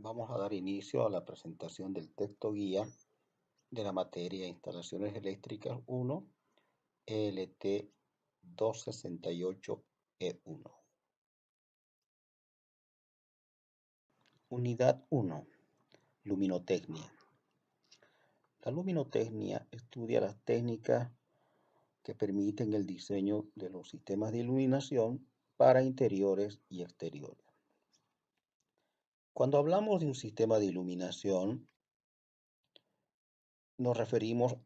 Vamos a dar inicio a la presentación del texto guía de la materia Instalaciones Eléctricas 1, ELT 268E1. Unidad 1. Luminotecnia. La luminotecnia estudia las técnicas que permiten el diseño de los sistemas de iluminación para interiores y exteriores. Cuando hablamos de un sistema de iluminación, nos referimos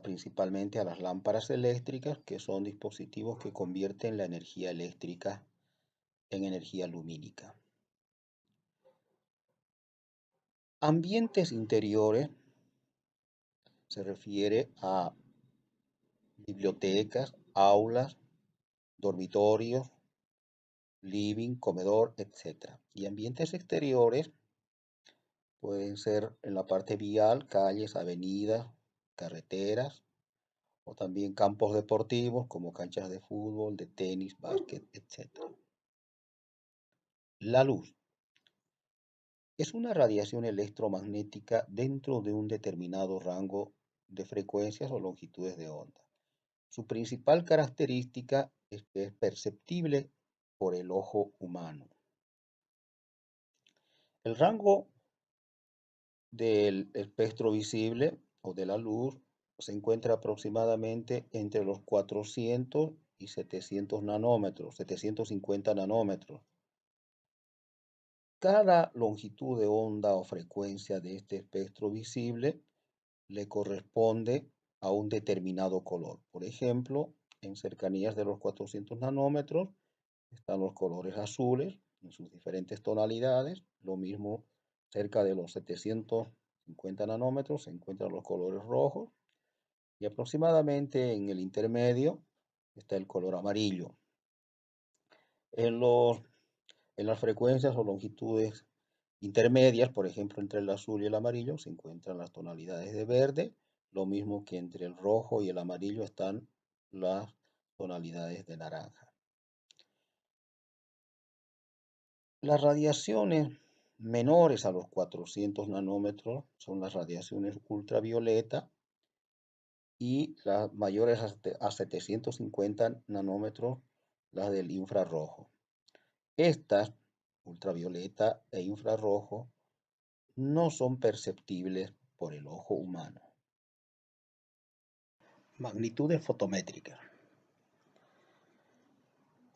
principalmente a las lámparas eléctricas, que son dispositivos que convierten la energía eléctrica en energía lumínica. Ambientes interiores se refiere a bibliotecas, aulas, dormitorios, living, comedor, etc. Y ambientes exteriores pueden ser en la parte vial, calles, avenidas, carreteras, o también campos deportivos como canchas de fútbol, de tenis, básquet, etc. La luz es una radiación electromagnética dentro de un determinado rango de frecuencias o longitudes de onda. Su principal característica es que es perceptible por el ojo humano. El rango del espectro visible o de la luz se encuentra aproximadamente entre los 400 y 700 nanómetros, 750 nanómetros. Cada longitud de onda o frecuencia de este espectro visible le corresponde a un determinado color. Por ejemplo, en cercanías de los 400 nanómetros están los colores azules en sus diferentes tonalidades. Lo mismo cerca de los 750 nanómetros se encuentran los colores rojos. Y aproximadamente en el intermedio está el color amarillo. En las frecuencias o longitudes intermedias, por ejemplo, entre el azul y el amarillo, se encuentran las tonalidades de verde, lo mismo que entre el rojo y el amarillo están las tonalidades de naranja. Las radiaciones menores a los 400 nanómetros son las radiaciones ultravioleta y las mayores a 750 nanómetros, las del infrarrojo. Estas, ultravioleta e infrarrojo, no son perceptibles por el ojo humano. Magnitudes fotométricas.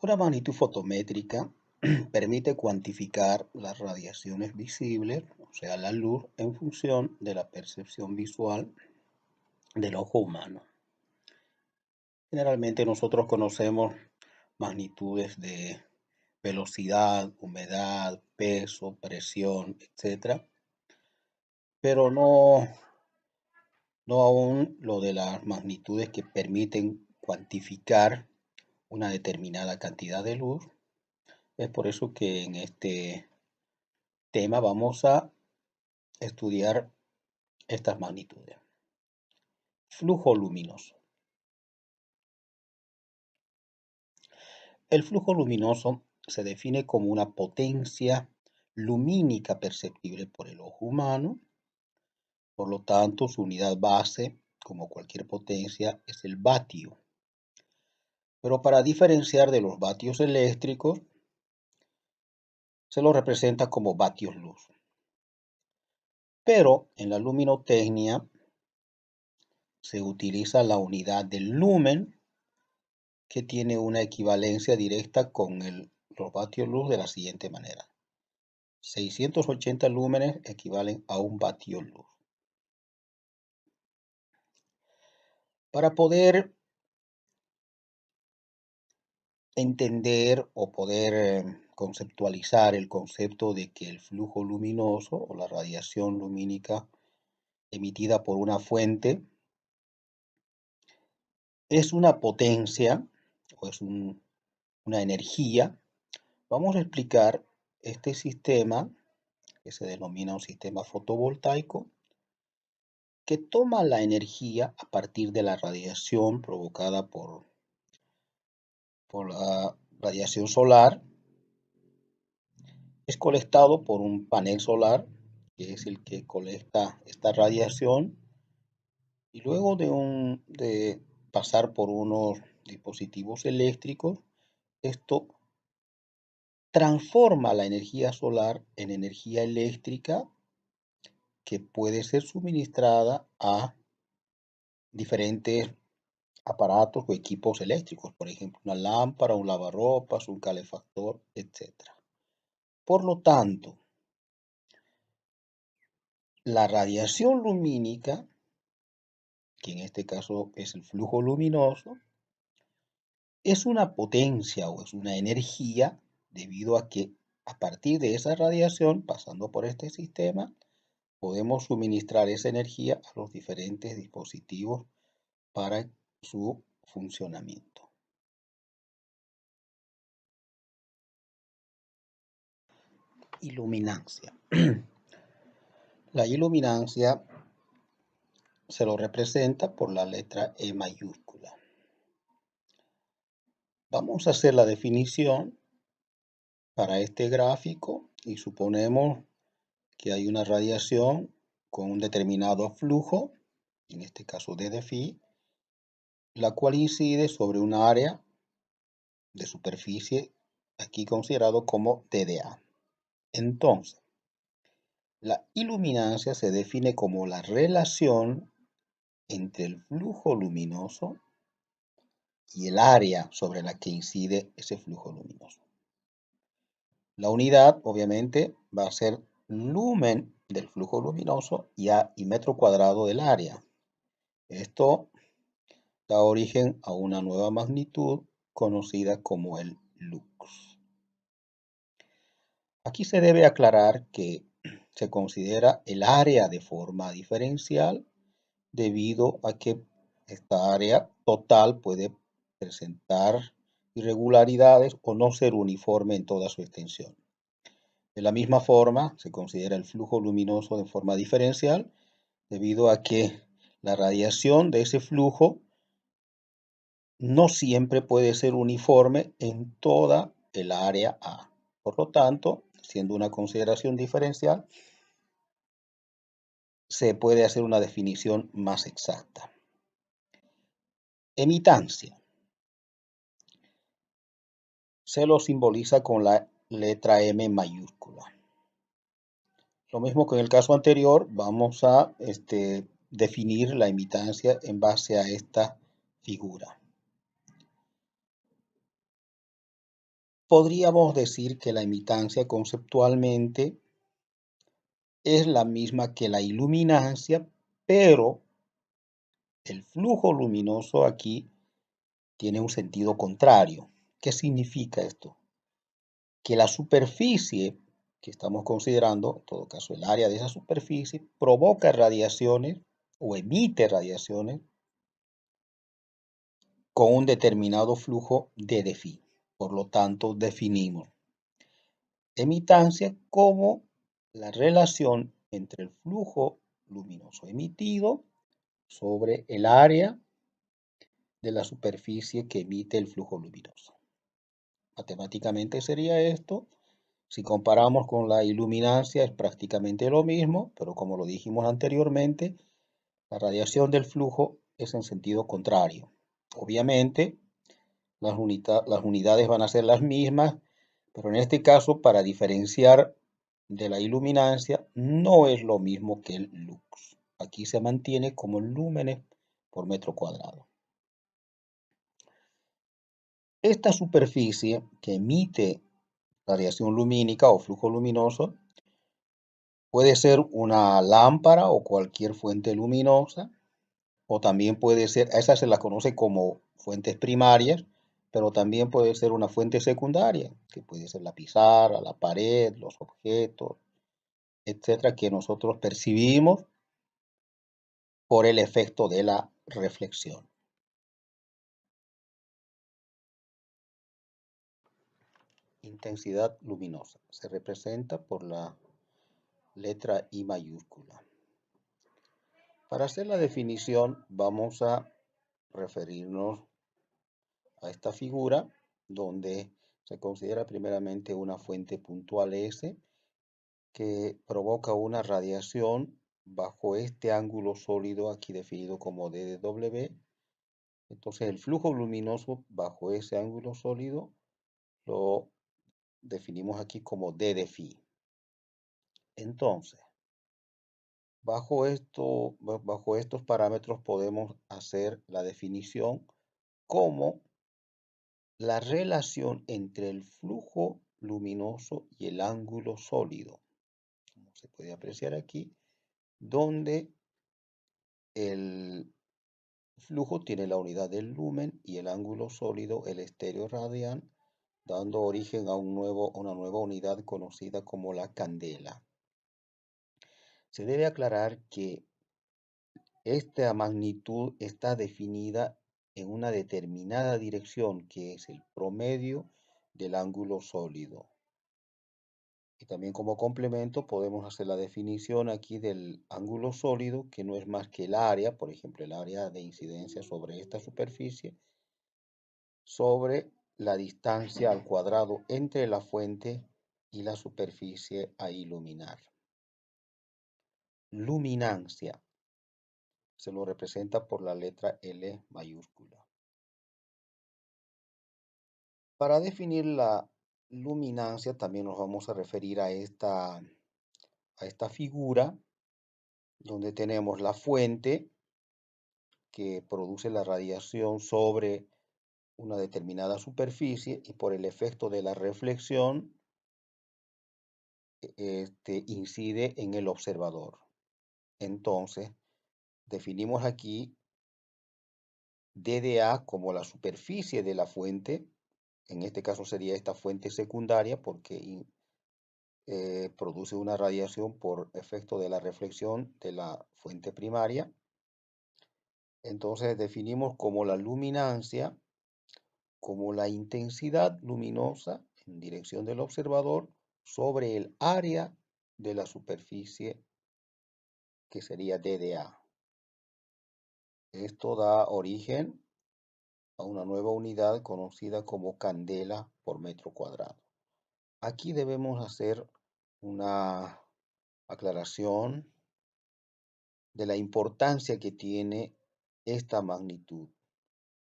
Una magnitud fotométrica permite cuantificar las radiaciones visibles, o sea, la luz, en función de la percepción visual del ojo humano. Generalmente nosotros conocemos magnitudes de velocidad, humedad, peso, presión, etc. Pero no aún lo de las magnitudes que permiten cuantificar una determinada cantidad de luz. Es por eso que en este tema vamos a estudiar estas magnitudes. Flujo luminoso. El flujo luminoso se define como una potencia lumínica perceptible por el ojo humano. Por lo tanto, su unidad base, como cualquier potencia, es el vatio. Pero para diferenciar de los vatios eléctricos, se lo representa como vatios luz. Pero en la luminotecnia se utiliza la unidad del lumen, que tiene una equivalencia directa con los vatios luz de la siguiente manera. 680 lúmenes equivalen a un vatio luz. Para poder entender o poder conceptualizar el concepto de que el flujo luminoso o la radiación lumínica emitida por una fuente es una potencia o es una energía, vamos a explicar este sistema que se denomina un sistema fotovoltaico, que toma la energía a partir de la radiación provocada por la radiación solar. Es colectado por un panel solar que es el que colecta esta radiación, y luego de pasar por unos dispositivos eléctricos, esto transforma la energía solar en energía eléctrica que puede ser suministrada a diferentes aparatos o equipos eléctricos, por ejemplo, una lámpara, un lavarropas, un calefactor, etc. Por lo tanto, la radiación lumínica, que en este caso es el flujo luminoso, es una potencia o es una energía debido a que a partir de esa radiación, pasando por este sistema, podemos suministrar esa energía a los diferentes dispositivos para su funcionamiento. Iluminancia. La iluminancia se lo representa por la letra E mayúscula. Vamos a hacer la definición para este gráfico y suponemos que hay una radiación con un determinado flujo, en este caso d de phi, la cual incide sobre un área de superficie aquí considerado como DDA. Entonces, la iluminancia se define como la relación entre el flujo luminoso y el área sobre la que incide ese flujo luminoso. La unidad, obviamente, va a ser lumen del flujo luminoso y metro cuadrado del área. Esto da origen a una nueva magnitud conocida como el lux. Aquí se debe aclarar que se considera el área de forma diferencial debido a que esta área total puede presentar irregularidades o no ser uniforme en toda su extensión. De la misma forma, se considera el flujo luminoso de forma diferencial debido a que la radiación de ese flujo no siempre puede ser uniforme en toda el área A. Por lo tanto, siendo una consideración diferencial, se puede hacer una definición más exacta. Emitancia. Se lo simboliza con la letra M mayúscula. Lo mismo que en el caso anterior, vamos a definir la emitancia en base a esta figura. Podríamos decir que la emitancia conceptualmente es la misma que la iluminancia, pero el flujo luminoso aquí tiene un sentido contrario. ¿Qué significa esto? Que la superficie que estamos considerando, en todo caso el área de esa superficie, provoca radiaciones o emite radiaciones con un determinado flujo de phi. Por lo tanto, definimos emitancia como la relación entre el flujo luminoso emitido sobre el área de la superficie que emite el flujo luminoso. Matemáticamente sería esto. Si comparamos con la iluminancia es prácticamente lo mismo, pero como lo dijimos anteriormente, la radiación del flujo es en sentido contrario. Obviamente, las unidades van a ser las mismas, pero en este caso, para diferenciar de la iluminancia, no es lo mismo que el lux. Aquí se mantiene como lúmenes por metro cuadrado. Esta superficie que emite radiación lumínica o flujo luminoso puede ser una lámpara o cualquier fuente luminosa, o también puede ser, a esa se la conoce como fuentes primarias, pero también puede ser una fuente secundaria, que puede ser la pizarra, la pared, los objetos, etcétera, que nosotros percibimos por el efecto de la reflexión. Intensidad luminosa se representa por la letra I mayúscula. Para hacer la definición vamos a referirnos a esta figura donde se considera primeramente una fuente puntual S que provoca una radiación bajo este ángulo sólido aquí definido como D de W. Entonces el flujo luminoso bajo ese ángulo sólido lo definimos aquí como D de phi. Entonces, bajo estos parámetros podemos hacer la definición como la relación entre el flujo luminoso y el ángulo sólido, como se puede apreciar aquí, donde el flujo tiene la unidad del lumen y el ángulo sólido el estéreo radian, dando origen a una nueva unidad conocida como la candela. Se debe aclarar que esta magnitud está definida en una determinada dirección, que es el promedio del ángulo sólido. Y también como complemento podemos hacer la definición aquí del ángulo sólido, que no es más que el área, por ejemplo, el área de incidencia sobre esta superficie, sobre la distancia al cuadrado entre la fuente y la superficie a iluminar. Luminancia se lo representa por la letra L mayúscula. Para definir la luminancia también nos vamos a referir a esta figura donde tenemos la fuente que produce la radiación sobre una determinada superficie y por el efecto de la reflexión incide en el observador. Entonces, definimos aquí DDA como la superficie de la fuente. En este caso sería esta fuente secundaria porque produce una radiación por efecto de la reflexión de la fuente primaria. Entonces definimos como la luminancia como la intensidad luminosa en dirección del observador sobre el área de la superficie, que sería DDA. Esto da origen a una nueva unidad conocida como candela por metro cuadrado. Aquí debemos hacer una aclaración de la importancia que tiene esta magnitud,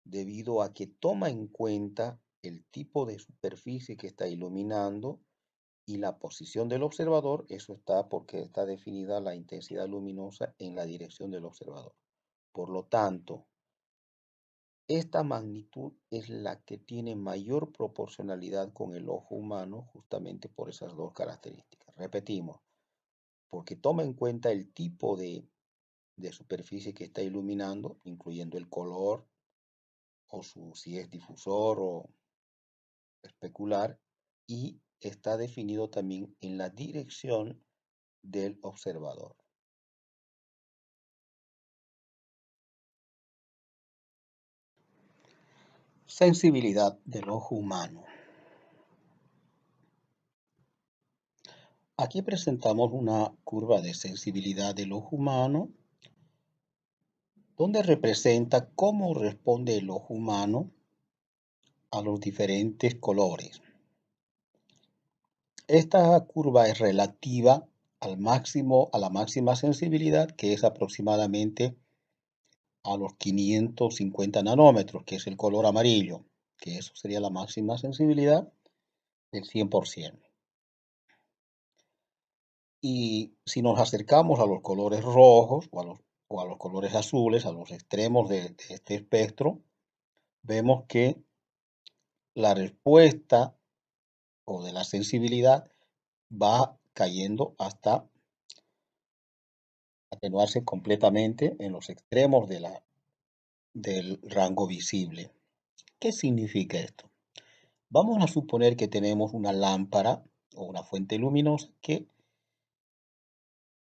debido a que toma en cuenta el tipo de superficie que está iluminando y la posición del observador. Eso está porque está definida la intensidad luminosa en la dirección del observador. Por lo tanto, esta magnitud es la que tiene mayor proporcionalidad con el ojo humano, justamente por esas dos características. Repetimos, porque toma en cuenta el tipo de superficie que está iluminando, incluyendo el color, o si es difusor o especular, y está definido también en la dirección del observador. Sensibilidad del ojo humano. Aquí presentamos una curva de sensibilidad del ojo humano, donde representa cómo responde el ojo humano a los diferentes colores. Esta curva es relativa a la máxima sensibilidad, que es aproximadamente a los 550 nanómetros, que es el color amarillo, que eso sería la máxima sensibilidad del 100%. Y si nos acercamos a los colores rojos o a los colores azules, a los extremos de este espectro, vemos que la respuesta o de la sensibilidad va cayendo hasta atenuarse completamente en los extremos del rango visible. ¿Qué significa esto? Vamos a suponer que tenemos una lámpara o una fuente luminosa que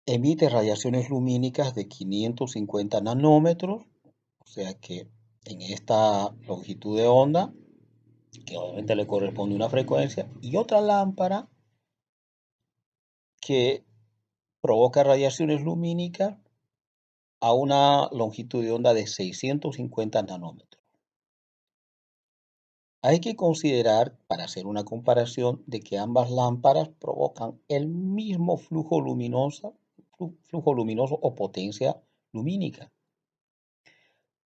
emite radiaciones lumínicas de 550 nanómetros, o sea que en esta longitud de onda, que obviamente le corresponde una frecuencia, y otra lámpara que provoca radiaciones lumínicas a una longitud de onda de 650 nanómetros. Hay que considerar, para hacer una comparación, de que ambas lámparas provocan el mismo flujo luminoso o potencia lumínica.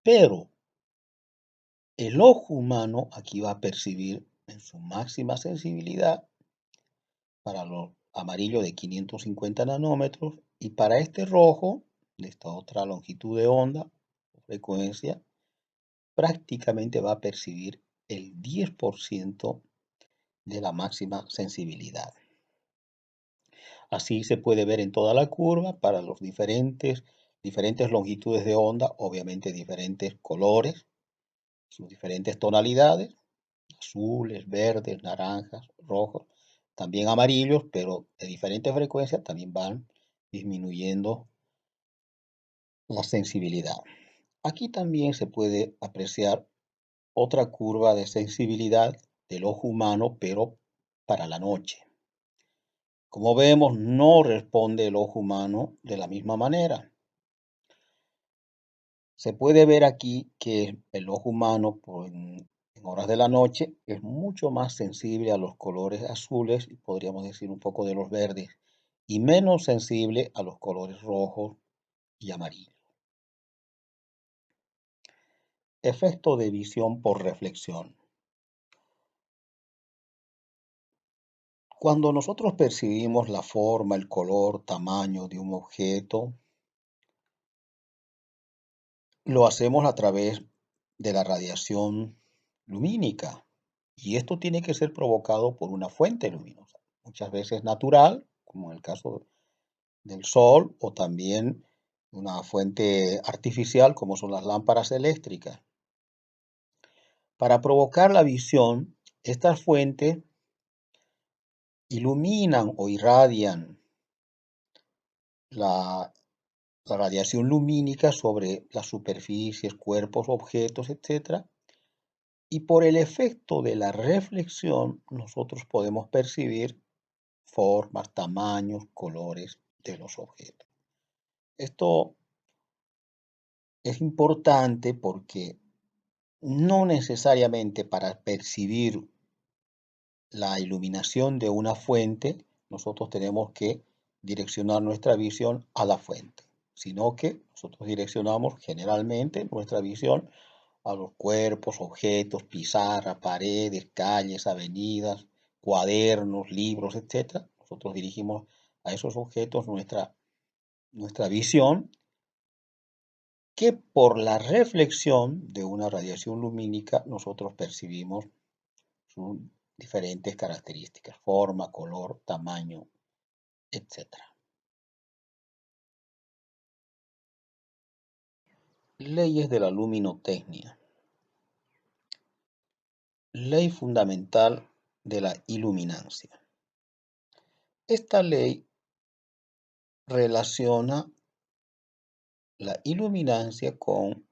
Pero el ojo humano aquí va a percibir en su máxima sensibilidad para los amarillos de 550 nanómetros y para este rojo, de esta otra longitud de onda o frecuencia, prácticamente va a percibir el 10% de la máxima sensibilidad. Así se puede ver en toda la curva para los diferentes longitudes de onda, obviamente diferentes colores, sus diferentes tonalidades, azules, verdes, naranjas, rojos, también amarillos, pero de diferentes frecuencias también van disminuyendo la sensibilidad. Aquí también se puede apreciar otra curva de sensibilidad del ojo humano, pero para la noche. Como vemos, no responde el ojo humano de la misma manera. Se puede ver aquí que el ojo humano en horas de la noche es mucho más sensible a los colores azules y podríamos decir un poco de los verdes y menos sensible a los colores rojos y amarillos. Efecto de visión por reflexión. Cuando nosotros percibimos la forma, el color, tamaño de un objeto, lo hacemos a través de la radiación lumínica y esto tiene que ser provocado por una fuente luminosa, muchas veces natural, como en el caso del sol, o también una fuente artificial, como son las lámparas eléctricas. Para provocar la visión, estas fuentes iluminan o irradian la radiación lumínica sobre las superficies, cuerpos, objetos, etc. Y por el efecto de la reflexión, nosotros podemos percibir formas, tamaños, colores de los objetos. Esto es importante porque no necesariamente para percibir la iluminación de una fuente, nosotros tenemos que direccionar nuestra visión a la fuente, sino que nosotros direccionamos generalmente nuestra visión a los cuerpos, objetos, pizarra, paredes, calles, avenidas, cuadernos, libros, etc. Nosotros dirigimos a esos objetos nuestra visión, que por la reflexión de una radiación lumínica nosotros percibimos sus diferentes características, forma, color, tamaño, etc. Leyes de la luminotecnia. Ley fundamental de la iluminancia. Esta ley relaciona la iluminancia con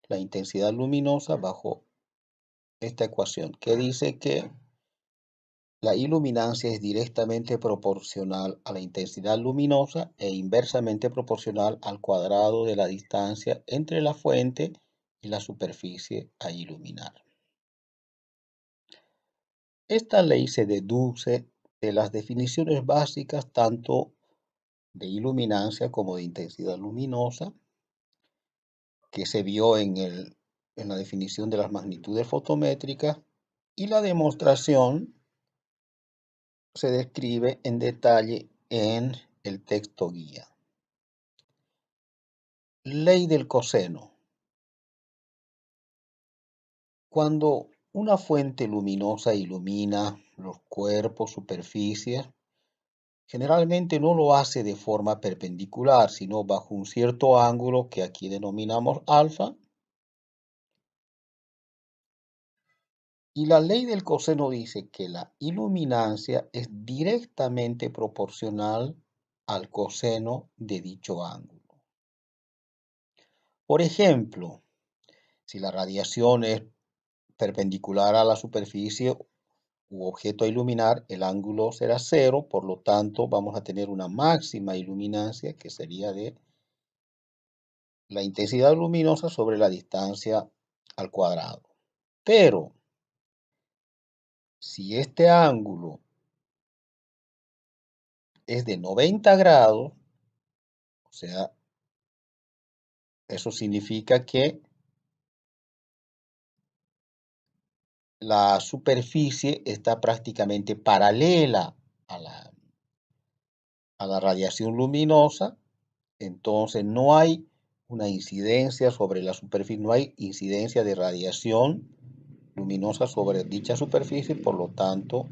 la intensidad luminosa bajo esta ecuación, que dice que la iluminancia es directamente proporcional a la intensidad luminosa e inversamente proporcional al cuadrado de la distancia entre la fuente y la superficie a iluminar. Esta ley se deduce de las definiciones básicas tanto de iluminancia como de intensidad luminosa, que se vio en la definición de las magnitudes fotométricas, y la demostración se describe en detalle en el texto guía. Ley del coseno. Cuando una fuente luminosa ilumina los cuerpos, superficies, generalmente no lo hace de forma perpendicular, sino bajo un cierto ángulo que aquí denominamos alfa. Y la ley del coseno dice que la iluminancia es directamente proporcional al coseno de dicho ángulo. Por ejemplo, si la radiación es perpendicular a la superficie u objeto a iluminar, el ángulo será cero, por lo tanto vamos a tener una máxima iluminancia que sería de la intensidad luminosa sobre la distancia al cuadrado. Pero Si este ángulo es de 90 grados, o sea, eso significa que la superficie está prácticamente paralela a la radiación luminosa, entonces no hay una incidencia sobre la superficie, no hay incidencia de radiación luminosa sobre dicha superficie, por lo tanto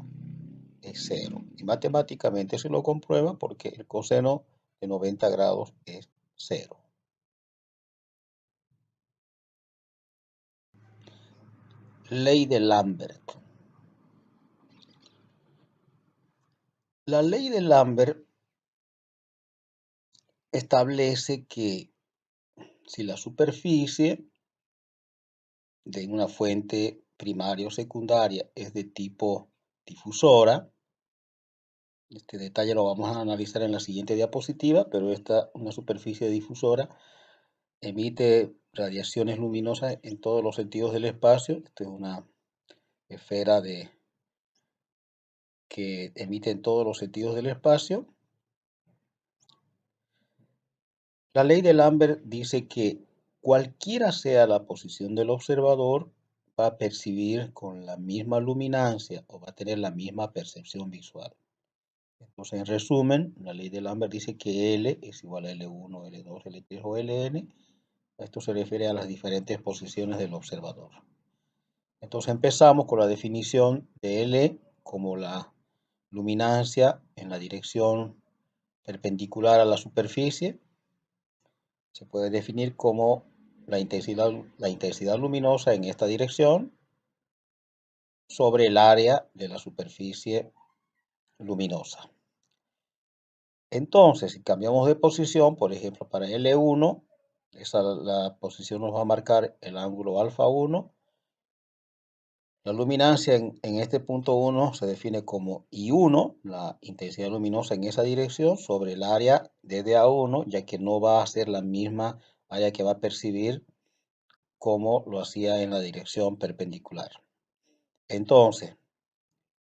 es cero. Y matemáticamente se lo comprueba porque el coseno de 90 grados es cero. Ley de Lambert. La ley de Lambert establece que si la superficie de una fuente primaria o secundaria es de tipo difusora, este detalle lo vamos a analizar en la siguiente diapositiva, pero una superficie difusora emite radiaciones luminosas en todos los sentidos del espacio. Esta es una esfera que emite en todos los sentidos del espacio. La ley de Lambert dice que cualquiera sea la posición del observador, va a percibir con la misma luminancia o va a tener la misma percepción visual. Entonces, en resumen, la ley de Lambert dice que L es igual a L1, L2, L3 o Ln. Esto se refiere a las diferentes posiciones del observador. Entonces empezamos con la definición de L como la luminancia en la dirección perpendicular a la superficie. Se puede definir como la intensidad luminosa en esta dirección sobre el área de la superficie luminosa. Entonces, si cambiamos de posición, por ejemplo, para L1, la posición nos va a marcar el ángulo alfa 1. La luminancia en este punto 1 se define como I1, la intensidad luminosa en esa dirección, sobre el área de DA1, ya que no va a ser la misma área que va a percibir como lo hacía en la dirección perpendicular. Entonces,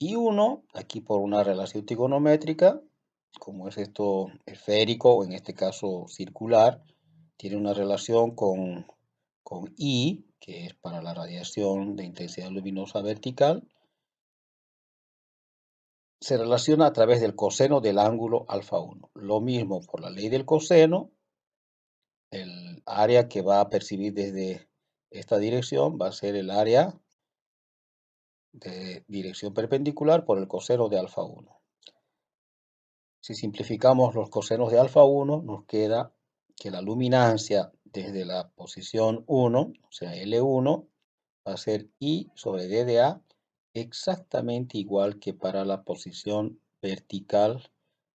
I1, aquí por una relación trigonométrica, como es esto esférico o en este caso circular, tiene una relación con I, que es para la radiación de intensidad luminosa vertical, se relaciona a través del coseno del ángulo alfa 1. Lo mismo por la ley del coseno, el área que va a percibir desde esta dirección va a ser el área de dirección perpendicular por el coseno de alfa 1. Si simplificamos los cosenos de alfa 1, nos queda que la luminancia desde la posición 1, o sea L1, va a ser I sobre D de A, exactamente igual que para la posición vertical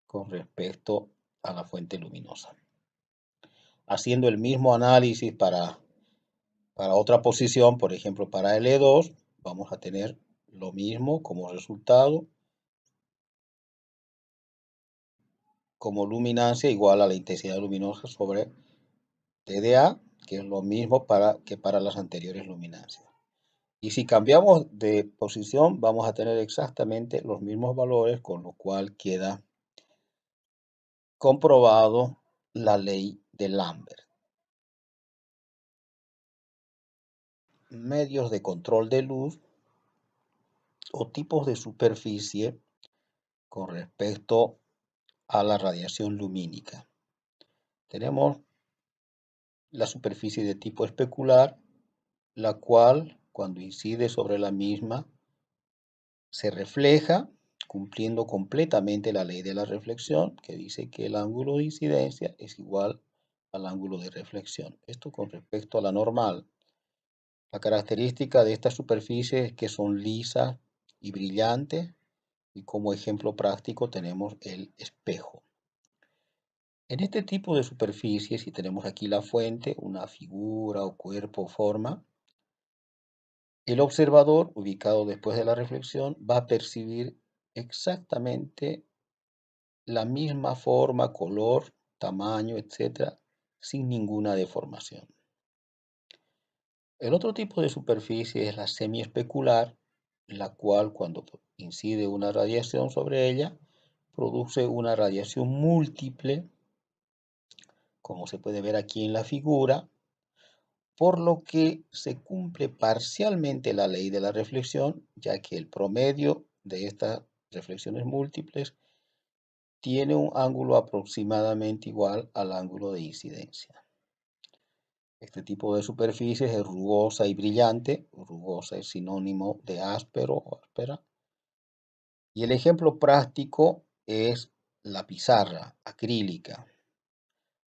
con respecto a la fuente luminosa. Haciendo el mismo análisis para otra posición, por ejemplo para L2, vamos a tener lo mismo como resultado, como luminancia igual a la intensidad luminosa sobre TDA, que es lo mismo que para las anteriores luminancias. Y si cambiamos de posición, vamos a tener exactamente los mismos valores, con lo cual queda comprobado la ley de Lambert. Medios de control de luz o tipos de superficie con respecto a la radiación lumínica. Tenemos la superficie de tipo especular, la cual, cuando incide sobre la misma, se refleja cumpliendo completamente la ley de la reflexión, que dice que el ángulo de incidencia es igual al ángulo de reflexión. Esto con respecto a la normal. La característica de estas superficies es que son lisas y brillantes, y como ejemplo práctico tenemos el espejo. En este tipo de superficie, si tenemos aquí la fuente, una figura o cuerpo o forma, el observador, ubicado después de la reflexión, va a percibir exactamente la misma forma, color, tamaño, etc., sin ninguna deformación. El otro tipo de superficie es la semiespecular, la cual cuando incide una radiación sobre ella, produce una radiación múltiple, como se puede ver aquí en la figura, por lo que se cumple parcialmente la ley de la reflexión, ya que el promedio de estas reflexiones múltiples tiene un ángulo aproximadamente igual al ángulo de incidencia. Este tipo de superficie es rugosa y brillante. Rugosa es sinónimo de áspero o áspera. Y el ejemplo práctico es la pizarra acrílica.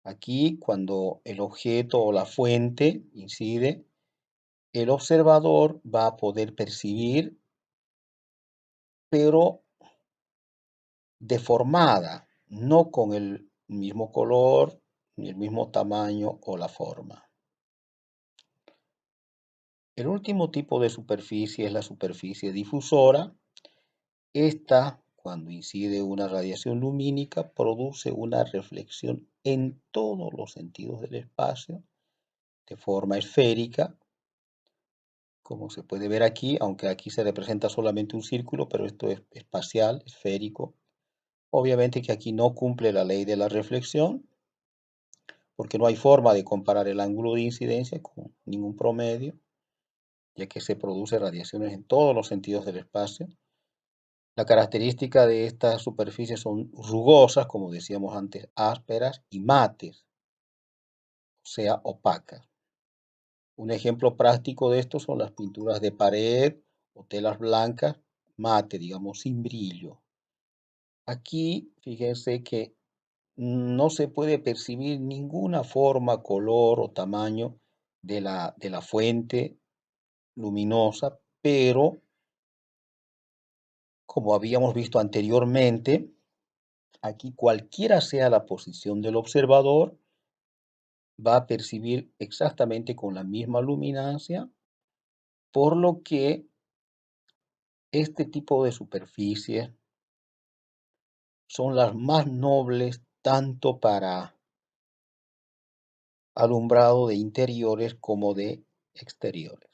Aquí, cuando el objeto o la fuente incide, el observador va a poder percibir, pero deformada, no con el mismo color, ni el mismo tamaño o la forma. El último tipo de superficie es la superficie difusora. Esta, cuando incide una radiación lumínica, produce una reflexión en todos los sentidos del espacio, de forma esférica, como se puede ver aquí, aunque aquí se representa solamente un círculo, pero esto es espacial, esférico. Obviamente que aquí no cumple la ley de la reflexión, porque no hay forma de comparar el ángulo de incidencia con ningún promedio, ya que se produce radiaciones en todos los sentidos del espacio. La característica de estas superficies son rugosas, como decíamos antes, ásperas y mates, o sea, opacas. Un ejemplo práctico de esto son las pinturas de pared o telas blancas, mate, digamos, sin brillo. Aquí, fíjense que no se puede percibir ninguna forma, color o tamaño de la fuente luminosa, pero como habíamos visto anteriormente, aquí cualquiera sea la posición del observador, va a percibir exactamente con la misma luminancia, por lo que este tipo de superficies son las más nobles tanto para alumbrado de interiores como de exteriores.